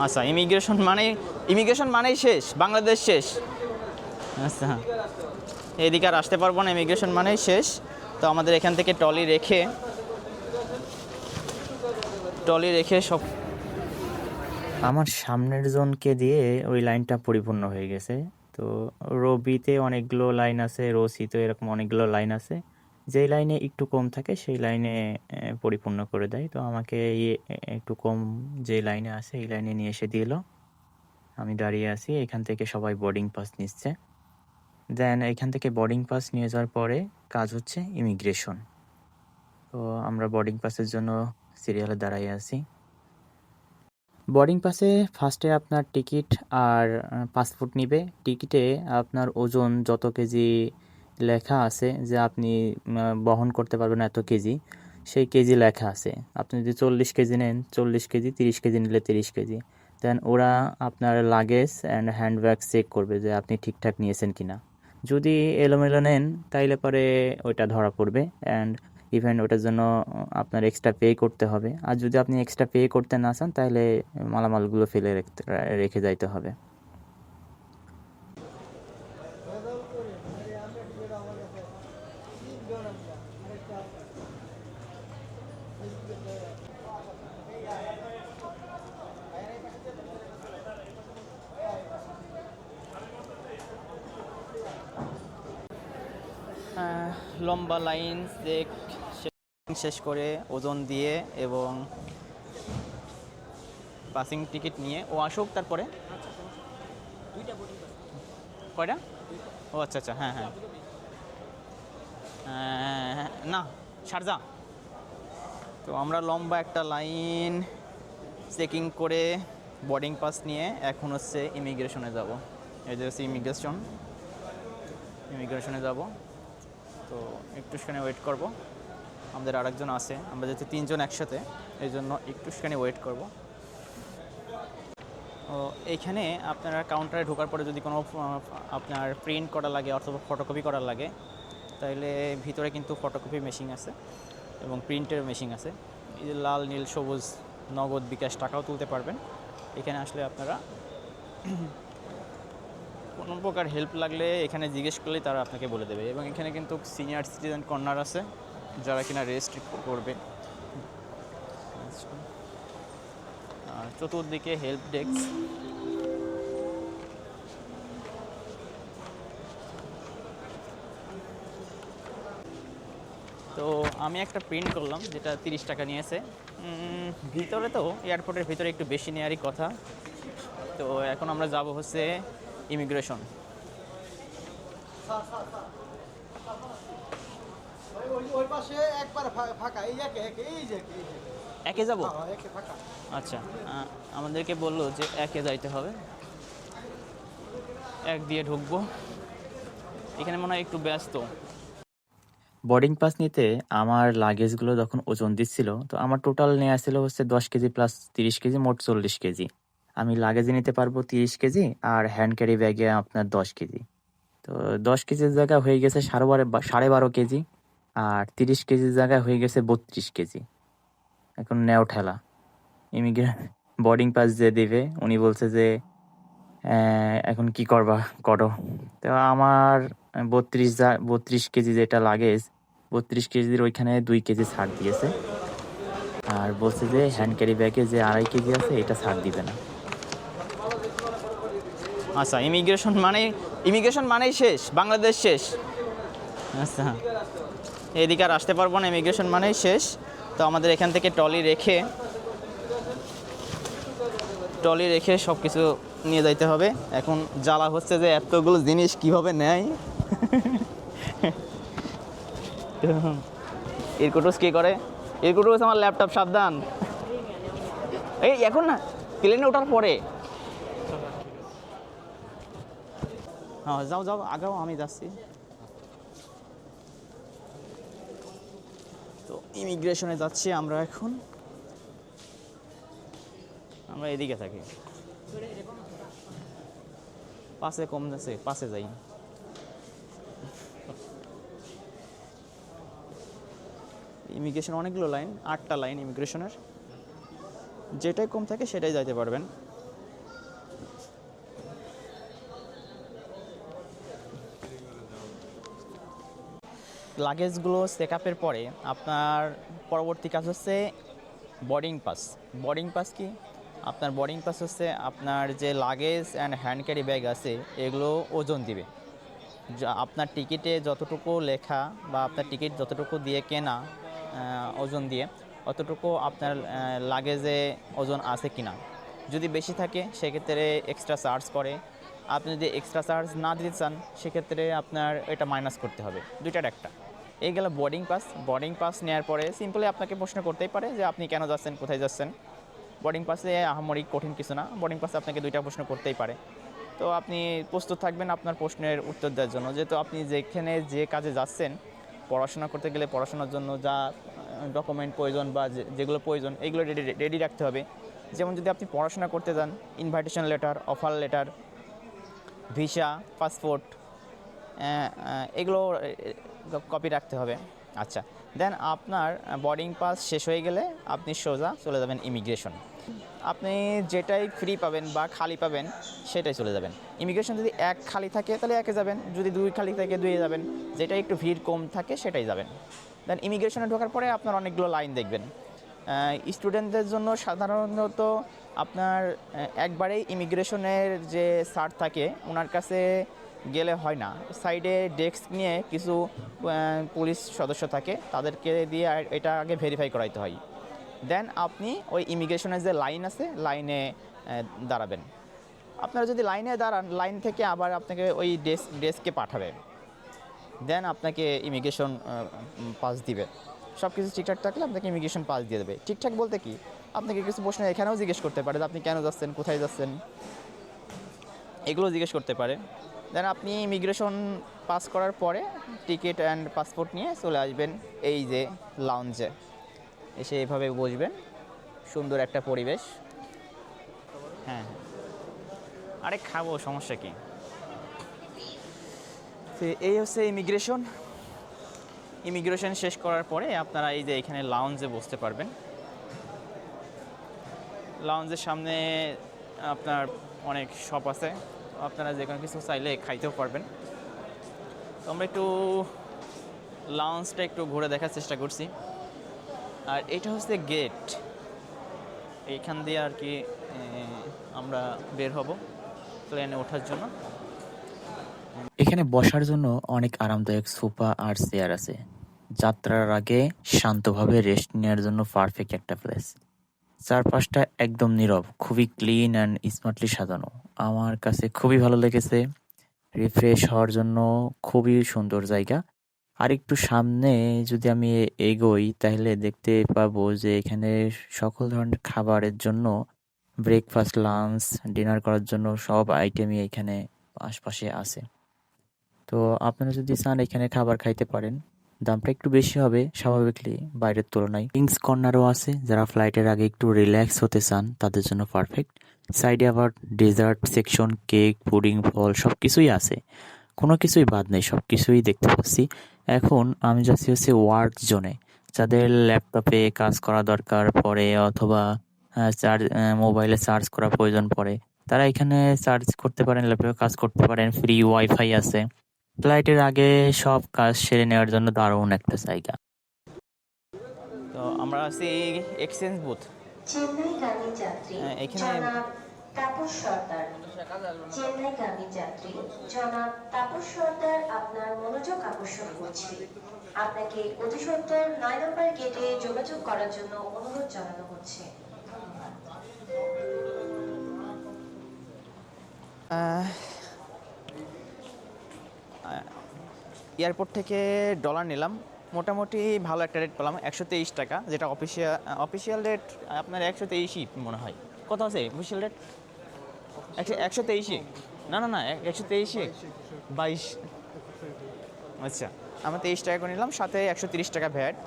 আচ্ছা, ইমিগ্রেশন মানেই শেষ, বাংলাদেশ শেষ। আচ্ছা, এদিকে আর আসতে পারবো না, ইমিগ্রেশন মানেই শেষ। তো আমাদের এখান থেকে ট্রলি রেখে সব আমার সামনের জনকে দিয়ে ওই লাইনটা পরিপূর্ণ হয়ে গেছে। তো রো বিতে অনেকগুলো লাইন আছে, রো সিতে এরকম অনেকগুলো লাইন আছে। যেই লাইনে একটু কম থাকে সেই লাইনে পরিপূর্ণ করে দেয়। তো আমাকে একটু কম যে লাইনে আছে এই লাইনে নিয়ে এসে দিল। আমি দাঁড়িয়ে আছি, এখান থেকে সবাই বোর্ডিং পাস নিচ্ছে। দেন এখান থেকে বোর্ডিং পাস নিয়ে যাওয়ার পরে কাজ হচ্ছে ইমিগ্রেশন। তো আমরা বোর্ডিং পাসের জন্য সিরিয়ালে দাঁড়াই আছি। বোর্ডিং পাসে ফার্স্টে আপনার টিকিট আর পাসপোর্ট নিবে। টিকিটে আপনার ওজন যত কেজি লেখা আছে, যে আপনি বহন করতে পারবেন এত কেজি, সেই কেজি লেখা আছে। আপনি যদি 40 কেজি নেন 40 কেজি, 30 কেজি নিলে 30 কেজি। দেন ওরা আপনার লাগেজ অ্যান্ড হ্যান্ডব্যাগ চেক করবে যে আপনি ঠিকঠাক নিয়েছেন কিনা। যদি এলোমেলো নেন তাইলে পরে ওইটা ধরা পড়বে, অ্যান্ড ইভেন ওটার জন্য আপনার এক্সট্রা পে করতে হবে। আর যদি আপনি এক্সট্রা পে করতে না চান তাহলে মালামালগুলো ফেলে রেখে যাইতে হবে। লম্বা লাইন শেষ করে ওজন দিয়ে এবং পাসিং টিকিট নিয়ে ও আসুক, তারপরে কয়টা? ও আচ্ছা আচ্ছা, হ্যাঁ হ্যাঁ, না, শারজা। তো আমরা লম্বা একটা লাইন চেকিং করে বোর্ডিং পাস নিয়ে এখন হচ্ছে ইমিগ্রেশনে যাব। এই যে হচ্ছে ইমিগ্রেশনে যাব। তো একটুখানি ওয়েট করব, আমাদের আরেকজন আছে, আমরা যেহেতু 3 জন একসাথে, এই জন্য একটুখানি ওয়েট করব। ও এইখানে আপনারা কাউন্টারে ঢোকার পরে যদি কোনো আপনার প্রিন্ট করা লাগে অথবা ফটোকপি করা লাগে, তাহলে ভিতরে কিন্তু ফটোকপি মেশিন আছে এবং প্রিন্টের মেশিন আছে। এই যে লাল, নীল, সবুজ, নগদ, বিকাশ টাকাও তুলতে পারবেন। এখানে আসলে আপনারা কোনো প্রকার হেল্প লাগলে এখানে জিজ্ঞেস করলেই তারা আপনাকে বলে দেবে। এবং এখানে কিন্তু সিনিয়র সিটিজেন কর্নার আছে, যারা কিনা রেস্ট করবে। আর চতুর্দিকে হেল্প ডেস্ক। তো আমি একটা প্রিন্ট করলাম, যেটা 30 টাকা নিয়েছে। ভিতরে তো এয়ারপোর্টের ভিতরে একটু বেশি নেওয়ারই কথা। তো এখন আমরা যাব হচ্ছে ইমিগ্রেশন। একে যাব? আচ্ছা, আমাদেরকে বললো যে একে যাইতে হবে, এক দিয়ে ঢুকবো। এখানে মনে হয় একটু ব্যস্ত। বোর্ডিং পাস নিতে আমার লাগেজগুলো যখন ওজন দিচ্ছিল, তো আমার টোটাল নেওয়া ছিল হচ্ছে 10 কেজি প্লাস 30 কেজি, মোট 40 কেজি। আমি লাগেজে নিতে পারবো 30 কেজি আর হ্যান্ড ক্যারি ব্যাগে আপনার 10 কেজি। তো 10 কেজির জায়গা হয়ে গেছে 12.5 কেজি, আর 30 কেজির জায়গায় হয়ে গেছে 32 কেজি। এখন নেও ঠেলা। বোর্ডিং পাস যে দেবে উনি বলছে যে এখন কি করবা করো। তো আমার 32 কেজি যেটা লাগেজ, 32 কেজির ওইখানে 2 কেজি ছাড় দিয়েছে, আর বলছে যে হ্যান্ড ক্যারি ব্যাগে যে 2.5 কেজি আছে এটা ছাড় দিবে না। আচ্ছা, ইমিগ্রেশন মানেই শেষ, বাংলাদেশ শেষ। আচ্ছা, এদিকে আর আসতে পারবো না, ইমিগ্রেশন মানেই শেষ। তো আমাদের এখান থেকে ট্রলি রেখে সব কিছু নিয়ে যাইতে হবে। এখন জ্বালা হচ্ছে যে এতগুলো জিনিস কিভাবে নেয়। ইরকুটুস কি করে? ইরকুটুস, আমার ল্যাপটপ সাবধান। এই এখন না, প্লেনে ওঠার পরে। হ্যাঁ, যাও যাও, আগাও, আমি যাচ্ছি। তো ইমিগ্রেশনে যাচ্ছি আমরা এখন। আমরা এদিকে থাকি, পাশে কম যাচ্ছে, পাশে যাই। ইমিগ্রেশন অনেকগুলো লাইন, 8টা লাইন ইমিগ্রেশনের। যেটাই কম থাকে সেটাই যাইতে পারবেন। লাগেজগুলো চেক আপের পরে আপনার পরবর্তী কাজ হচ্ছে বোর্ডিং পাস। বোর্ডিং পাস কি? আপনার বোর্ডিং পাস হচ্ছে আপনার যে luggage and hand carry bag আছে এগুলো ওজন দিবে। আপনার টিকিটে যতটুকু লেখা বা আপনার টিকিট যতটুকু দিয়ে কেনা ওজন দিয়ে অতটুকু আপনার লাগেজে ওজন আছে কি না। যদি বেশি থাকে সেক্ষেত্রে এক্সট্রা চার্জ করে। আপনি যদি এক্সট্রা চার্জ না দিতে চান সেক্ষেত্রে আপনার এটা মাইনাস করতে হবে, দুইটার একটা। এই গেল বোর্ডিং পাস। বোর্ডিং পাস নেওয়ার পরে সিম্পলি আপনাকে প্রশ্ন করতেই পারে যে আপনি কেন যাচ্ছেন, কোথায় যাচ্ছেন। বোর্ডিং পাসে আহামরি কঠিন কিছু না, বোর্ডিং পাসে আপনাকে দুইটা প্রশ্ন করতেই পারে। তো আপনি প্রস্তুত থাকবেন আপনার প্রশ্নের উত্তর দেওয়ার জন্য, যেহেতু আপনি যেখানে যে কাজে যাচ্ছেন, পড়াশোনা করতে গেলে পড়াশোনার জন্য যা ডকুমেন্ট প্রয়োজন বা যেগুলো প্রয়োজন এইগুলো রেডি রাখতে হবে। যেমন যদি আপনি পড়াশোনা করতে যান, invitation letter, offer letter, visa, passport, এগুলো কপি রাখতে হবে। আচ্ছা, দেন আপনার বোর্ডিং পাস শেষ হয়ে গেলে আপনি সোজা চলে যাবেন ইমিগ্রেশন। আপনি যেটাই ফ্রি পাবেন বা খালি পাবেন সেটাই চলে যাবেন। ইমিগ্রেশন যদি এক খালি থাকে তাহলে একে যাবেন, যদি দুই খালি থাকে দুইয়ে যাবেন, যেটা একটু ভিড় কম থাকে সেটাই যাবেন। দেন ইমিগ্রেশনে ঢোকার পরে আপনার অনেকগুলো লাইন দেখবেন। স্টুডেন্টদের জন্য সাধারণত আপনার একবারেই ইমিগ্রেশনের যে স্যার থাকে ওনার কাছে গেলে হয় না, সাইডে ডেস্ক নিয়ে কিছু পুলিশ সদস্য থাকে, তাদেরকে দিয়ে এটা আগে ভেরিফাই করাইতে হয়। দেন আপনি ওই ইমিগ্রেশনের যে লাইন আছে লাইনে দাঁড়াবেন। আপনারা যদি লাইনে দাঁড়ান, লাইন থেকে আবার আপনাকে ওই ডেস্কে পাঠাবে। দেন আপনাকে ইমিগ্রেশন পাস দিবে। সব কিছু ঠিকঠাক থাকলে আপনাকে ইমিগ্রেশন পাস দিয়ে দেবে। ঠিকঠাক বলতে কি, আপনাকে কিছু প্রশ্ন এখানেও জিজ্ঞেস করতে পারে যে আপনি কেন যাচ্ছেন, কোথায় যাচ্ছেন, এগুলো জিজ্ঞেস করতে পারে। দেন আপনি ইমিগ্রেশন পাস করার পরে টিকিট অ্যান্ড পাসপোর্ট নিয়ে চলে আসবেন এই যে লাউঞ্জে। এসে এভাবে বসবেন, সুন্দর একটা পরিবেশ। হ্যাঁ, আরে খাবো, সমস্যা কি। এই হচ্ছে ইমিগ্রেশন। ইমিগ্রেশন শেষ করার পরে আপনারা এই যে এখানে লাউঞ্জে বসতে পারবেন। লাউঞ্জের সামনে আপনার অনেক শপ আছে, আপনারা যে কোনো কিছু চাইলে খাইতেও পারবেন। তো আমরা একটু লাউঞ্জটা একটু ঘুরে দেখার চেষ্টা করছি। আর এটা হচ্ছে গেট, এইখান দিয়ে আর কি আমরা বের হব প্লেনে ওঠার জন্য। এখানে বসার জন্য অনেক আরামদায়ক সোফা আর চেয়ার আছে। যাত্রার আগে শান্তভাবে রেস্ট নেওয়ার জন্য পারফেক্ট একটা প্লেস। চারপাশটা একদম নীরব, খুবই ক্লিন অ্যান্ড স্মার্টলি সাজানো। আমার কাছে খুবই ভালো লেগেছে। রিফ্রেশ হওয়ার জন্য খুবই সুন্দর জায়গা। আর একটু সামনে যদি আমি এগোই তাহলে দেখতে পাবো যে এখানে সকল ধরনের খাবারের জন্য ব্রেকফাস্ট, লাঞ্চ, ডিনার করার জন্য সব আইটেমই এখানে আশপাশে আছে। তো আপনারা যদি চান এখানে খাবার খাইতে পারেন। দামটা একটু বেশি হবে স্বাভাবিকলি বাইরের তুলনায়। কিংস কর্নারও আছে, যারা ফ্লাইটের আগে একটু রিল্যাক্স হতে চান তাদের জন্য পারফেক্ট। সাইডে আবার ডেজার্ট সেকশন, কেক, পুডিং, ফল সব কিছুই আছে। কোনো কিছুই বাদ নেই, সব কিছুই দেখতে পাচ্ছি। এখন আমি যাচ্ছি হচ্ছে ওয়ার্ক জোনে। যাদের ল্যাপটপে কাজ করা দরকার পড়ে অথবা মোবাইলে চার্জ করা প্রয়োজন পড়ে, তারা এখানে চার্জ করতে পারেন, ল্যাপটপে কাজ করতে পারেন। ফ্রি ওয়াইফাই আছে। ফ্লাইটের আগে সব কাজ সেরে নেওয়ার জন্য দারুণ একটা জায়গা। তো আমরা আছি এক্সচেঞ্জ বুথ। চেন্নাইগামী যাত্রী এখানে জনাব তাপস সর্দার। চেন্নাইগামী যাত্রী জনাব তাপস সর্দার আপনার মনোযোগ আকর্ষণ করছি। আপনাকে অতি সত্বর 9 নম্বর গেটে যোগাযোগ করার জন্য অনুরোধ জানানো হচ্ছে। এয়ারপোর্ট থেকে ডলার নিলাম, মোটামুটি ভালো একটা রেট পেলাম, 123 টাকা, যেটা অফিসিয়াল রেট আপনার 123ই মনে হয়। কত আছে অফিসিয়াল রেট? 123ই? না না না, 123ই 22। আচ্ছা, আমরা 23 টাকা করে নিলাম, সাথে 130 টাকা ভ্যাট।